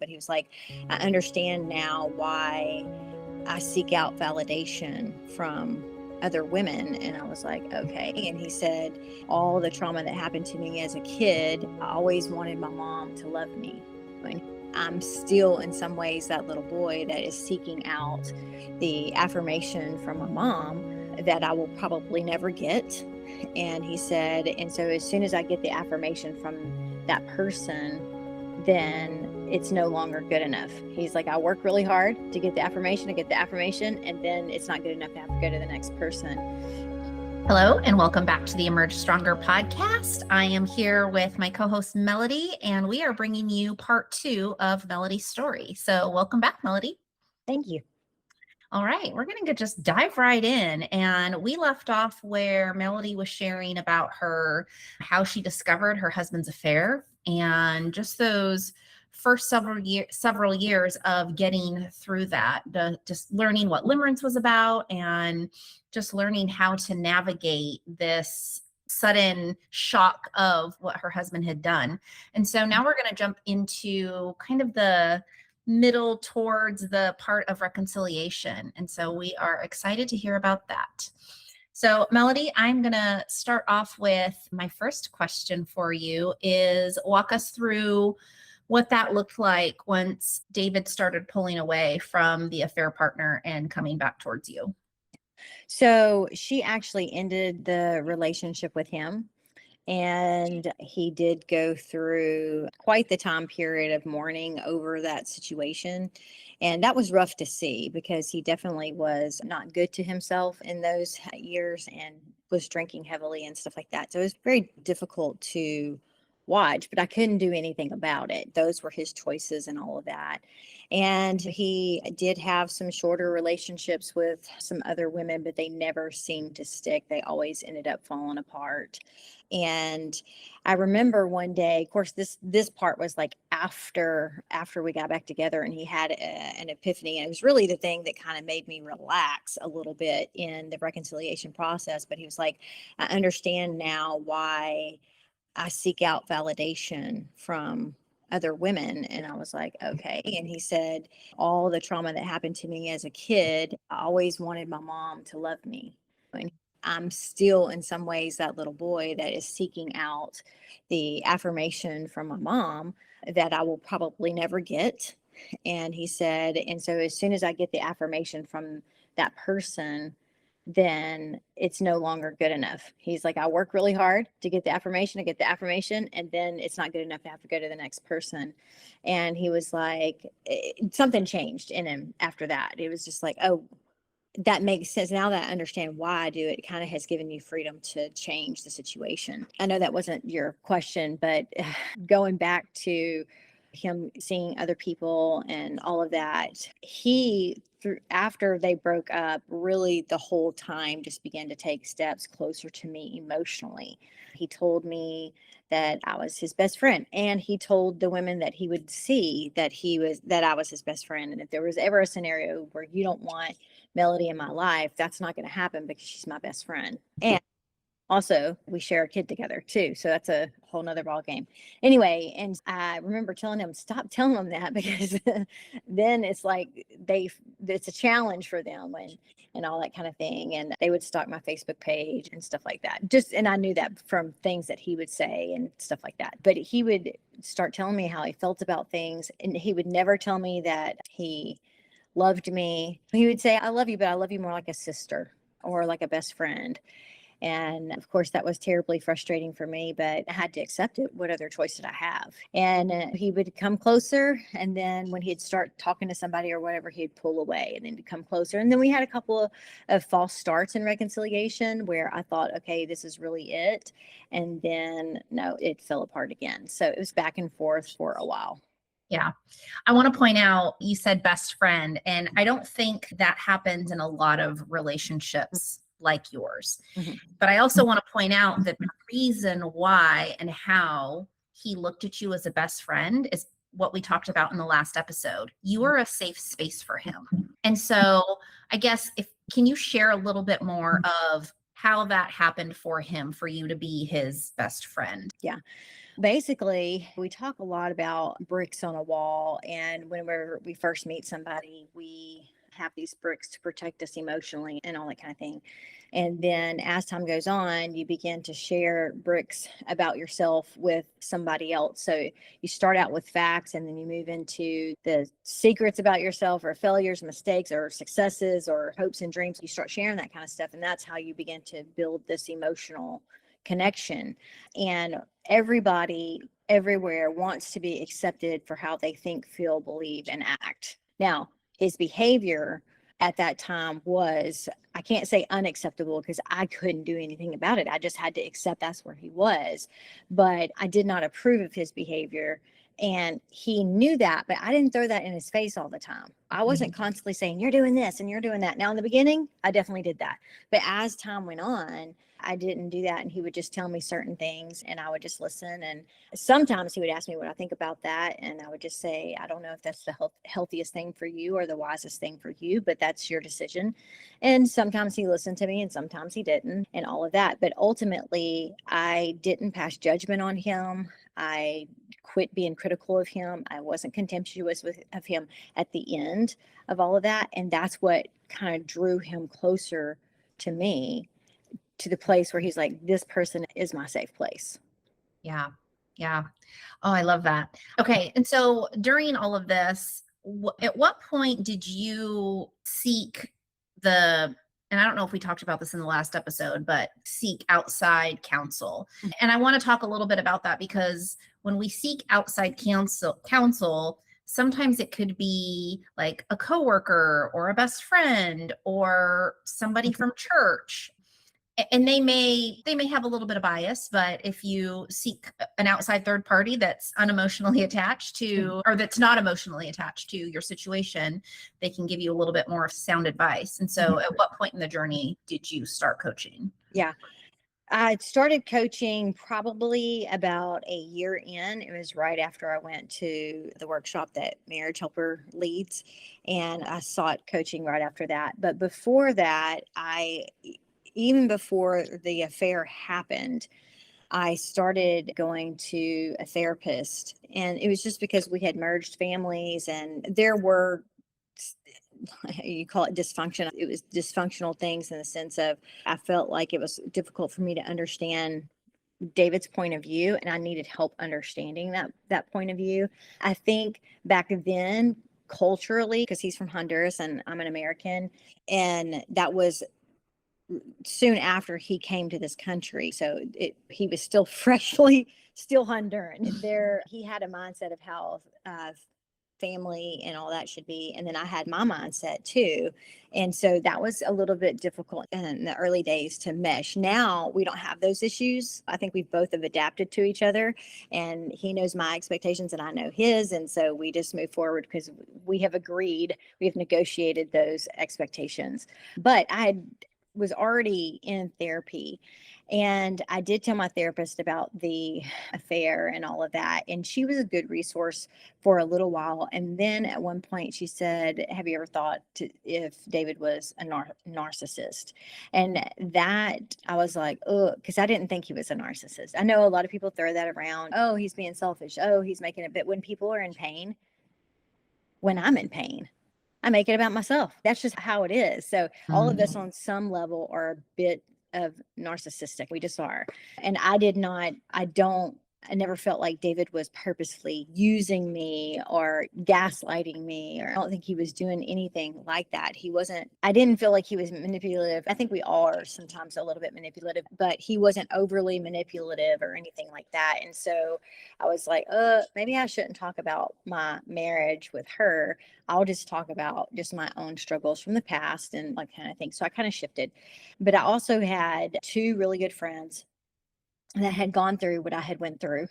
But he was like, I understand now why I seek out validation from other women. And I was like, okay. And he said, all the trauma that happened to me as a kid, I always wanted my mom to love me. And I'm still, in some ways, that little boy that is seeking out the affirmation from my mom that I will probably never get. And he said, and so as soon as I get the affirmation from that person, then it's no longer good enough. He's like, I work really hard to get the affirmation, and then it's not good enough to have to go to the next person. Hello, and welcome back to the Emerge Stronger podcast. I am here with my co-host Melody, and we are bringing you part 2 of Melody's story. So welcome back, Melody. Thank you. All right, we're going to just dive right in. And we left off where Melody was sharing about how she discovered her husband's affair and just those first several years of getting through that, just learning what limerence was about and just learning how to navigate this sudden shock of what her husband had done. And so now we're going to jump into kind of the middle towards the part of reconciliation. And so we are excited to hear about that. So Melody, I'm going to start off with my first question for you is walk us through what that looked like once David started pulling away from the affair partner and coming back towards you. So she actually ended the relationship with him. And he did go through quite the time period of mourning over that situation. And that was rough to see because he definitely was not good to himself in those years and was drinking heavily and stuff like that. So it was very difficult to watch, but I couldn't do anything about it. Those were his choices and all of that. And he did have some shorter relationships with some other women, but they never seemed to stick. They always ended up falling apart. And I remember one day, of course, this part was like after we got back together, and he had an epiphany. And it was really the thing that kind of made me relax a little bit in the reconciliation process. But he was like, I understand now why I seek out validation from other women. And I was like, okay. And he said, all the trauma that happened to me as a kid, I always wanted my mom to love me. And I'm still, in some ways, that little boy that is seeking out the affirmation from my mom that I will probably never get. And he said, and so as soon as I get the affirmation from that person, then it's no longer good enough. He's like, I work really hard to get the affirmation, and then it's not good enough to have to go to the next person. And he was like, something changed in him after that. It was just like, oh, that makes sense. Now that I understand why I do it, it kind of has given you freedom to change the situation. I know that wasn't your question, but going back to him seeing other people and all of that, after they broke up, really the whole time just began to take steps closer to me emotionally. He told me that I was his best friend, and he told the women that he would see that I was his best friend. And if there was ever a scenario where you don't want Melody in my life, that's not going to happen because she's my best friend. And also, we share a kid together too. So that's a whole nother ball game. Anyway, and I remember telling him, stop telling them that, because then it's like it's a challenge for them and all that kind of thing. And they would stalk my Facebook page and stuff like that. And I knew that from things that he would say and stuff like that. But he would start telling me how he felt about things. And he would never tell me that he loved me. He would say, I love you, but I love you more like a sister or like a best friend. And of course, that was terribly frustrating for me, but I had to accept it. What other choice did I have? And he would come closer. And then when he'd start talking to somebody or whatever, he'd pull away and then he'd come closer. And then we had a couple of false starts in reconciliation where I thought, okay, this is really it. And then no, it fell apart again. So it was back and forth for a while. Yeah. I want to point out, you said best friend, and I don't think that happens in a lot of relationships like yours. Mm-hmm. But I also want to point out that the reason why and how he looked at you as a best friend is what we talked about in the last episode. You are a safe space for him. And so I guess can you share a little bit more of how that happened for him, for you to be his best friend? Yeah. Basically, we talk a lot about bricks on a wall. And whenever we first meet somebody, we have these bricks to protect us emotionally and all that kind of thing. And then as time goes on, you begin to share bricks about yourself with somebody else. So you start out with facts and then you move into the secrets about yourself, or failures, mistakes, or successes, or hopes and dreams. You start sharing that kind of stuff. And that's how you begin to build this emotional connection. And everybody everywhere wants to be accepted for how they think, feel, believe, and act. Now, his behavior at that time was, I can't say unacceptable because I couldn't do anything about it. I just had to accept that's where he was. But I did not approve of his behavior. And he knew that, but I didn't throw that in his face all the time. I wasn't constantly saying, you're doing this and you're doing that. Now, in the beginning, I definitely did that. But as time went on, I didn't do that. And he would just tell me certain things and I would just listen. And sometimes he would ask me what I think about that. And I would just say, I don't know if that's the healthiest thing for you or the wisest thing for you, but that's your decision. And sometimes he listened to me and sometimes he didn't, and all of that. But ultimately, I didn't pass judgment on him. I quit being critical of him. I wasn't contemptuous of him at the end of all of that. And that's what kind of drew him closer to me, to the place where he's like, this person is my safe place. Yeah. Yeah. Oh, I love that. Okay. And so during all of this, at what point did you seek the, and I don't know if we talked about this in the last episode, but seek outside counsel. And I want to talk a little bit about that because when we seek outside counsel, sometimes it could be like a coworker or a best friend or somebody from church, and they may have a little bit of bias, but if you seek an outside third party that's unemotionally attached to, or that's not emotionally attached to your situation, they can give you a little bit more sound advice. And so at what point in the journey did you start coaching? Yeah. I started coaching probably about a year in. It was right after I went to the workshop that Marriage Helper leads, and I sought coaching right after that. But before that, even before the affair happened, I started going to a therapist, and it was just because we had merged families and there were, you call it dysfunction. It was dysfunctional things in the sense of I felt like it was difficult for me to understand David's point of view, and I needed help understanding that point of view. I think back then, culturally, because he's from Honduras and I'm an American, and that was soon after he came to this country. So he was still freshly, still Honduran. There, he had a mindset of how family and all that should be. And then I had my mindset too. And so that was a little bit difficult in the early days to mesh. Now we don't have those issues. I think we both have adapted to each other, and he knows my expectations and I know his. And so we just move forward because we have agreed, we have negotiated those expectations. But was already in therapy. And I did tell my therapist about the affair and all of that. And she was a good resource for a little while. And then at one point she said, have you ever thought if David was a narcissist? And that I was like, oh, because I didn't think he was a narcissist. I know a lot of people throw that around. Oh, he's being selfish. Oh, he's making it. But when people are in pain, when I'm in pain, I make it about myself. That's just how it is. So all of us on some level are a bit of narcissistic. We just are. And I never felt like David was purposefully using me or gaslighting me, or I don't think he was doing anything like that. I didn't feel like he was manipulative. I think we all are sometimes a little bit manipulative, but he wasn't overly manipulative or anything like that. And so I was like, maybe I shouldn't talk about my marriage with her. I'll just talk about just my own struggles from the past and like kind of thing. So I kind of shifted. But I also had two really good friends that had gone through what I had went through,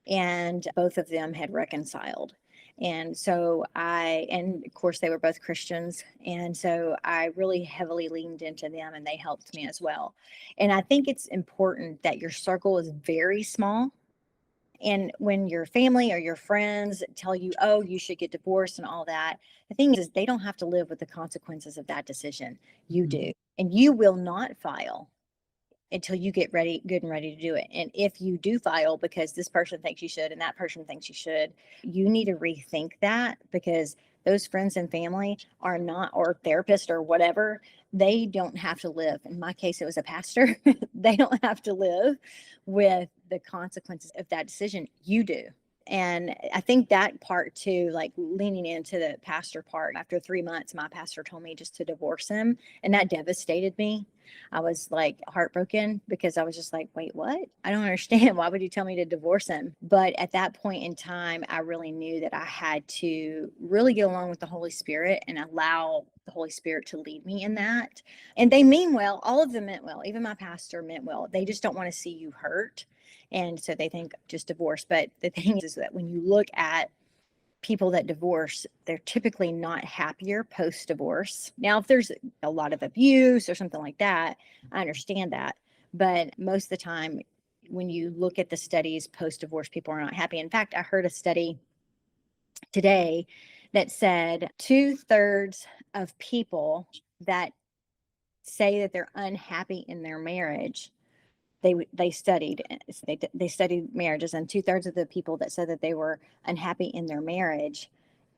and both of them had reconciled. And so and of course they were both Christians. And so I really heavily leaned into them and they helped me as well. And I think it's important that your circle is very small. And when your family or your friends tell you, oh, you should get divorced and all that, the thing is they don't have to live with the consequences of that decision. You do. And you will not file until you get ready, good and ready to do it. And if you do file because this person thinks you should and that person thinks you should, you need to rethink that, because those friends and family are not, or therapist or whatever, they don't have to live. In my case, it was a pastor. They don't have to live with the consequences of that decision. You do. And I think that part too, like leaning into the pastor part, after 3 months, my pastor told me just to divorce him. And that devastated me. I was like heartbroken, because I was just like, wait, what? I don't understand. Why would you tell me to divorce him? But at that point in time, I really knew that I had to really get along with the Holy Spirit and allow the Holy Spirit to lead me in that. And they mean well. All of them meant well. Even my pastor meant well. They just don't want to see you hurt. And so they think just divorce. But the thing is that when you look at people that divorce, they're typically not happier post divorce. Now, if there's a lot of abuse or something like that, I understand that. But most of the time, when you look at the studies post divorce, people are not happy. In fact, I heard a study today that said 2/3 of people that say that they're unhappy in their marriage, they studied they studied marriages, and 2/3 of the people that said that they were unhappy in their marriage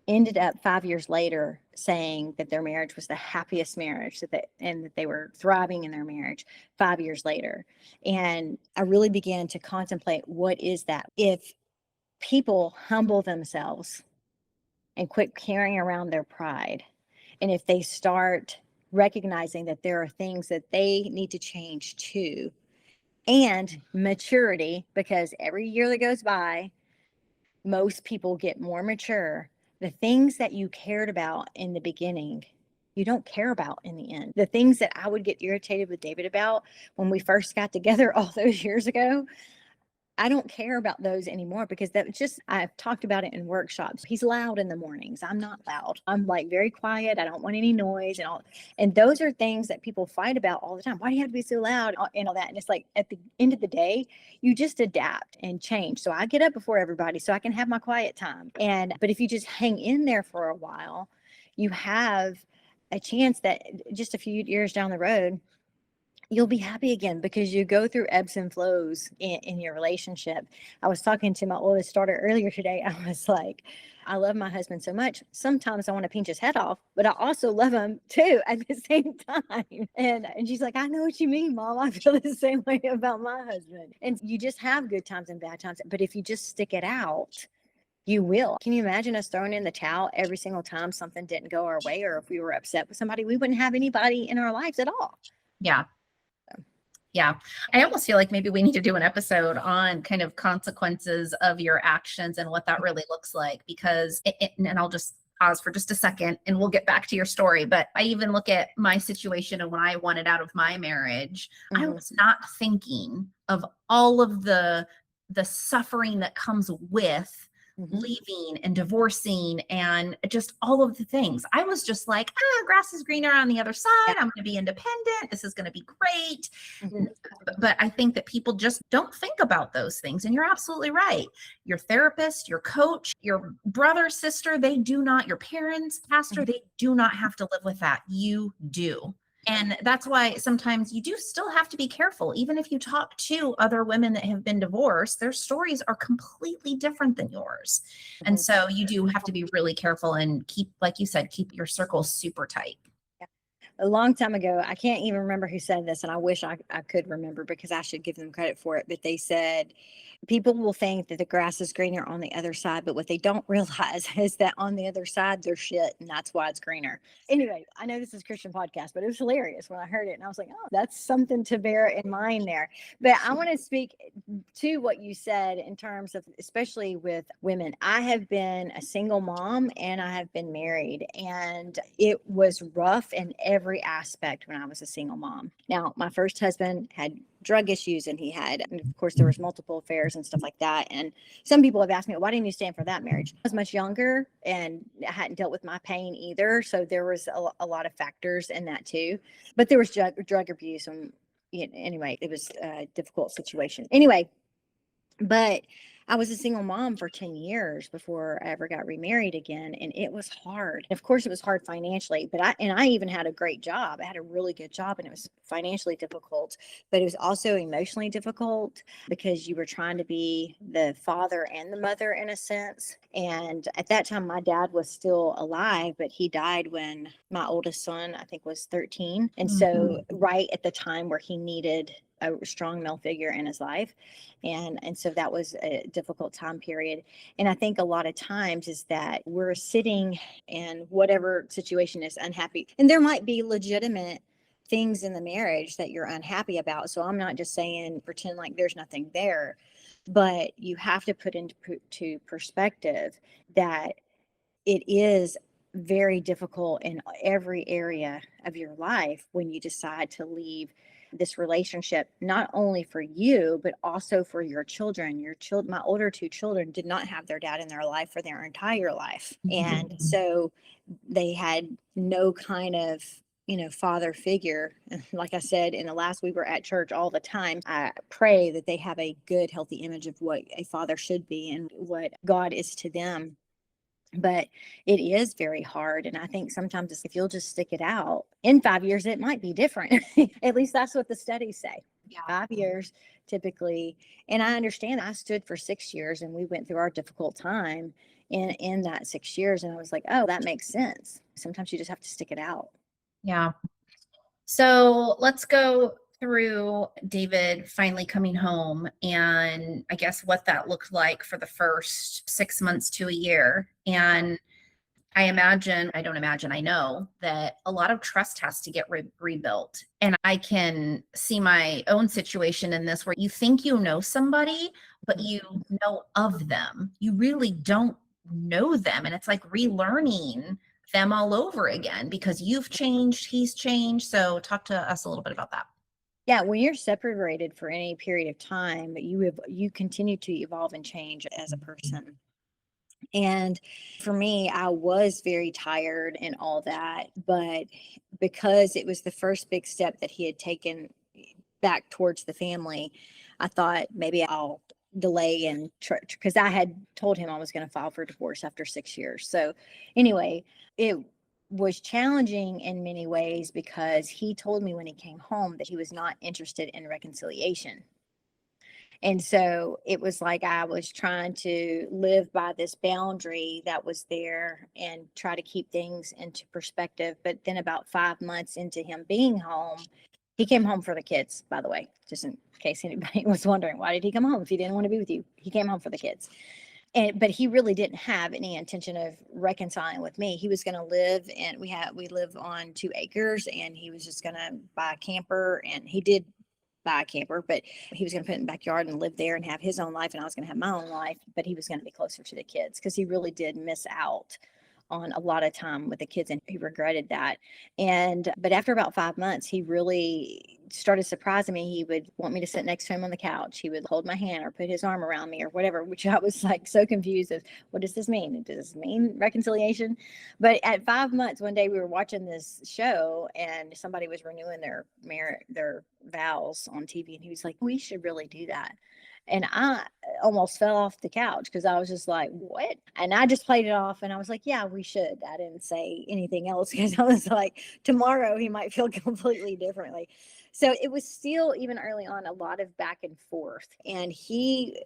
ended up 5 years later saying that their marriage was the happiest marriage, and that they were thriving in their marriage 5 years later. And I really began to contemplate, what is that? If people humble themselves and quit carrying around their pride, and if they start recognizing that there are things that they need to change too, and maturity, because every year that goes by, most people get more mature. The things that you cared about in the beginning, you don't care about in the end. The things that I would get irritated with David about when we first got together all those years ago, I don't care about those anymore, because that just, I've talked about it in workshops. He's loud in the mornings. I'm not loud. I'm like very quiet. I don't want any noise and all. And those are things that people fight about all the time. Why do you have to be so loud and all that? And it's like, at the end of the day, you just adapt and change. So I get up before everybody so I can have my quiet time. But if you just hang in there for a while, you have a chance that just a few years down the road, you'll be happy again, because you go through ebbs and flows in your relationship. I was talking to my oldest daughter earlier today. I was like, I love my husband so much. Sometimes I want to pinch his head off, but I also love him too at the same time. And she's like, I know what you mean, Mom. I feel the same way about my husband. And you just have good times and bad times. But if you just stick it out, you will. Can you imagine us throwing in the towel every single time something didn't go our way, or if we were upset with somebody, we wouldn't have anybody in our lives at all. Yeah. Yeah. I almost feel like maybe we need to do an episode on kind of consequences of your actions and what that really looks like, because, and I'll just pause for just a second and we'll get back to your story. But I even look at my situation, and when I wanted out of my marriage, I was not thinking of all of the suffering that comes with leaving and divorcing and just all of the things. I was just like, grass is greener on the other side. I'm going to be independent. This is going to be great. But I think that people just don't think about those things. And you're absolutely right. Your therapist, your coach, your brother, sister, they do not, your parents, pastor, they do not have to live with that. You do. And that's why sometimes you do still have to be careful. Even if you talk to other women that have been divorced, their stories are completely different than yours. And so you do have to be really careful and keep, like you said, keep your circle super tight. A long time ago, I can't even remember who said this, and I wish I could remember, because I should give them credit for it. But they said, people will think that the grass is greener on the other side, but what they don't realize is that on the other side, there's shit, and that's why it's greener. Anyway, I know this is a Christian podcast, but it was hilarious when I heard it, and I was like, oh, that's something to bear in mind there. But I want to speak to what you said in terms of, especially with women. I have been a single mom and I have been married, and it was rough in every aspect when I was a single mom. Now, my first husband had drug issues, and and of course there was multiple affairs and stuff like that. And some people have asked me, why didn't you stand for that marriage? I was much younger and I hadn't dealt with my pain either. So there was a lot of factors in that too. But there was drug abuse, and anyway, it was a difficult situation. Anyway, but I was a single mom for 10 years before I ever got remarried again, and it was hard. Of course, it was hard financially, but I even had a great job. I had a really good job, and it was financially difficult, but it was also emotionally difficult because you were trying to be the father and the mother in a sense. And at that time, my dad was still alive, but he died when my oldest son, I think, was 13. And so, Mhm. right at the time where he needed a strong male figure in his life, and so that was a difficult time period. And I think a lot of times is that we're sitting in whatever situation is unhappy, and there might be legitimate things in the marriage that you're unhappy about. So I'm not just saying pretend like there's nothing there, but you have to put into perspective that it is very difficult in every area of your life when you decide to leave this relationship, not only for you but also for your children. Your children, my older two children, did not have their dad in their life for their entire life, and Mhm. so they had no kind of father figure. Like I said in the last, we were at church all the time. I pray that they have a good healthy image of what a father should be and what God is to them, but it is very hard. And I think sometimes if you'll just stick it out, in 5 years, it might be different. At least that's what the studies say. Yeah. 5 years typically. And I understand I stood for 6 years and we went through our difficult time in that 6 years. And I was like, oh, that makes sense. Sometimes you just have to stick it out. Yeah. So let's go through David finally coming home and I guess what that looked like for the first 6 months to a year. And I imagine, I don't imagine, I know that a lot of trust has to get rebuilt. And I can see my own situation in this where you think you know somebody, but you know of them. You really don't know them. And it's like relearning them all over again because you've changed, he's changed. So, talk to us a little bit about that. Yeah, when you're separated for any period of time, you continue to evolve and change as a person. And for me, I was very tired and all that, but because it was the first big step that he had taken back towards the family, I thought maybe I'll delay and because I had told him I was going to file for divorce after 6 years. So, anyway, it was challenging in many ways because he told me when he came home that he was not interested in reconciliation. And so it was like I was trying to live by this boundary that was there and try to keep things into perspective. But then, about 5 months into him being home, he came home for the kids, by the way, just in case anybody was wondering, why did he come home if he didn't want to be with you? He came home for the kids. But he really didn't have any intention of reconciling with me. He was going to live, and we live on 2 acres, and he was just going to buy a camper, and he did buy a camper, but he was going to put it in the backyard and live there and have his own life, and I was going to have my own life, but he was going to be closer to the kids because he really did miss out on a lot of time with the kids, and he regretted that. And but after about 5 months, he really started surprising me. He would want me to sit next to him on the couch. He would hold my hand or put his arm around me or whatever, which I was like so confused as, what does this mean? Does this mean reconciliation? But at 5 months, one day we were watching this show and somebody was renewing their vows on TV, and he was like, we should really do that. And I almost fell off the couch because I was just like, what? And I just played it off and I was like, yeah, we should. I didn't say anything else because I was like, tomorrow he might feel completely differently. So it was still, even early on, a lot of back and forth. And he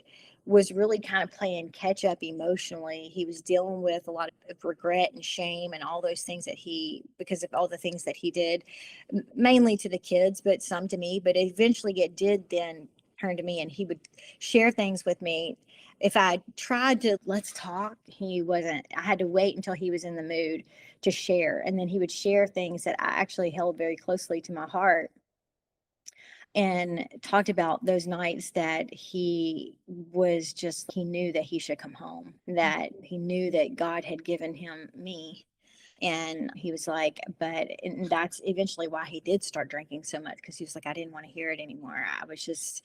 was really kind of playing catch up emotionally. He was dealing with a lot of regret and shame and all those things that because of all the things that he did, mainly to the kids, but some to me. But eventually it did then turn to me, and he would share things with me. If I tried to let's talk, he wasn't. I had to wait until he was in the mood to share, and then he would share things that I actually held very closely to my heart, and talked about those nights that he knew that he should come home, that he knew that God had given him me. And he was like, and that's eventually why he did start drinking so much, because he was like, I didn't want to hear it anymore. I was just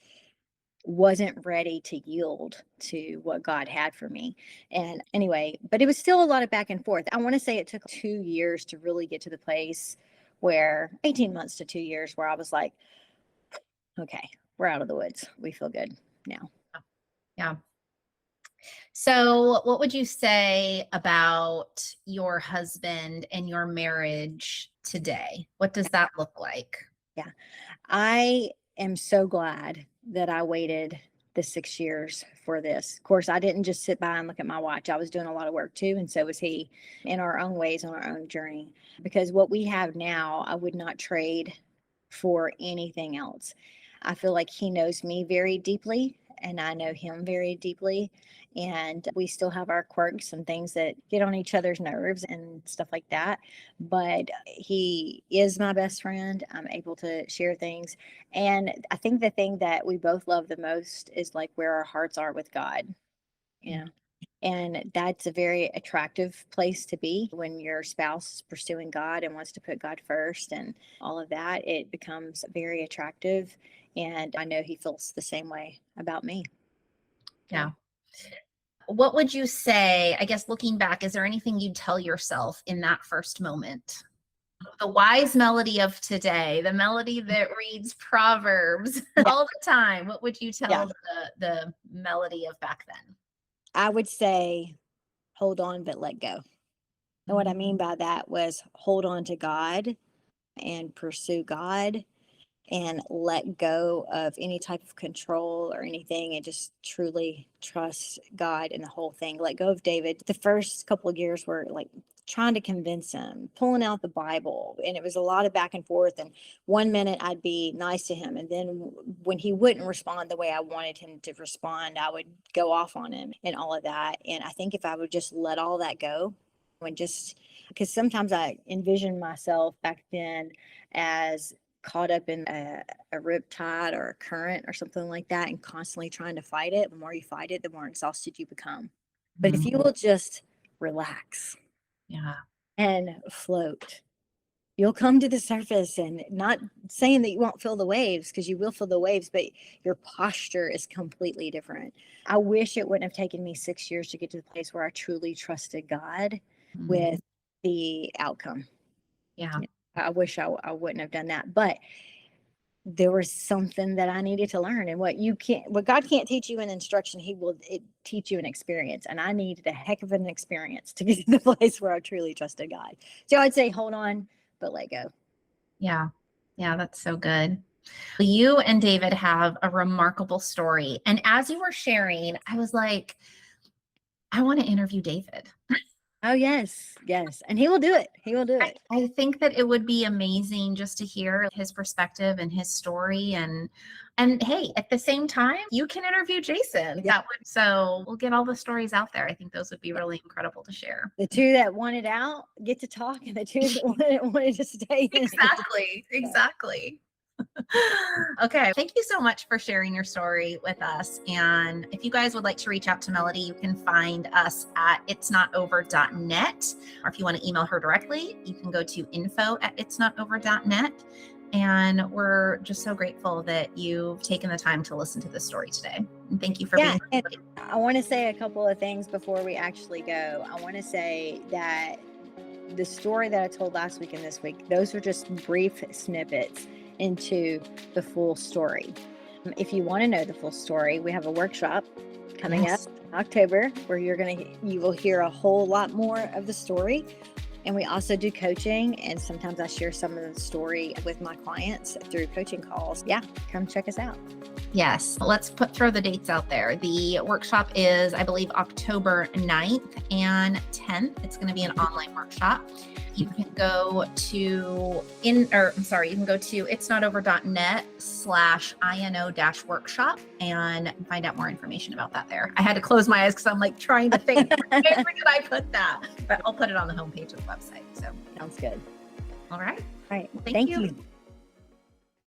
wasn't ready to yield to what God had for me. And anyway, but it was still a lot of back and forth. I want to say it took 2 years to really get to the place where 18 months to 2 years where I was like, okay, we're out of the woods. We feel good now. Yeah. So, what would you say about your husband and your marriage today? What does that look like? Yeah. I am so glad that I waited the 6 years for this. Of course, I didn't just sit by and look at my watch. I was doing a lot of work too, and so was he, in our own ways on our own journey. Because what we have now, I would not trade for anything else. I feel like he knows me very deeply, and I know him very deeply. And we still have our quirks and things that get on each other's nerves and stuff like that. But he is my best friend. I'm able to share things. And I think the thing that we both love the most is like where our hearts are with God, you Yeah. know. And that's a very attractive place to be when your spouse is pursuing God and wants to put God first and all of that. It becomes very attractive. And I know he feels the same way about me. Yeah. Yeah. What would you say, I guess looking back, is there anything you'd tell yourself in that first moment? The wise Melody of today, the Melody that reads Proverbs Yeah. all the time. What would you Yeah. tell the Melody of back then? I would say hold on, but let go. And what I Mhm. mean by that was hold on to God and pursue God and let go of any type of control or anything and just truly trust God in the whole thing. Let go of David. The first couple of years were like trying to convince him, pulling out the Bible, and it was a lot of back and forth. And one minute I'd be nice to him, and then when he wouldn't respond the way I wanted him to respond, I would go off on him and all of that. And I think if I would just let all that go and just because sometimes I envisioned myself back then as caught up in a rip tide or a current or something like that and constantly trying to fight it. The more you fight it, the more exhausted you become. But if Mhm. you will just relax Yeah. and float, you'll come to the surface. And not saying that you won't feel the waves, because you will feel the waves, but your posture is completely different. I wish it wouldn't have taken me 6 years to get to the place where I truly trusted God Mhm. with the outcome. Yeah. I wish I wouldn't have done that. But there was something that I needed to learn. And what God can't teach you in instruction, he will teach you an experience. And I needed a heck of an experience to get to the place where I truly trusted God. So I'd say, hold on, but let go. Yeah. Yeah. That's so good. You and David have a remarkable story. And as you were sharing, I was like, I want to interview David. Oh, yes. Yes. And he will do it. He will do it. I think that it would be amazing just to hear his perspective and his story and hey, at the same time, you can interview Jason. Yeah. That would so we'll get all the stories out there. I think those would be really incredible to share. The two that wanted out get to talk, and the two that wanted to stay in get to Exactly. talk. Exactly. Okay. Thank you so much for sharing your story with us. And if you guys would like to reach out to Melody, you can find us at itsnotover.net. Or if you want to email her directly, you can go to info@itsnotover.net. And we're just so grateful that you've taken the time to listen to this story today. And thank you for Yeah, being and here. I want to say a couple of things before we actually go. I want to say that the story that I told last week and this week, those are just brief snippets into the full story. If you want to know the full story, we have a workshop coming up Yes. in October where you will hear a whole lot more of the story. And we also do coaching, and sometimes I share some of the story with my clients through coaching calls. Yeah, come check us out. Yes, let's throw the dates out there. The workshop is, I believe, October 9th and 10th. It's going to be an online workshop. You can go to itsnotover.net/INO-workshop and find out more information about that there. I had to close my eyes because I'm like trying to think, where did I put that? But I'll put it on the homepage of the website. So Sounds good. all right. All right. Well, thank Thank you. you.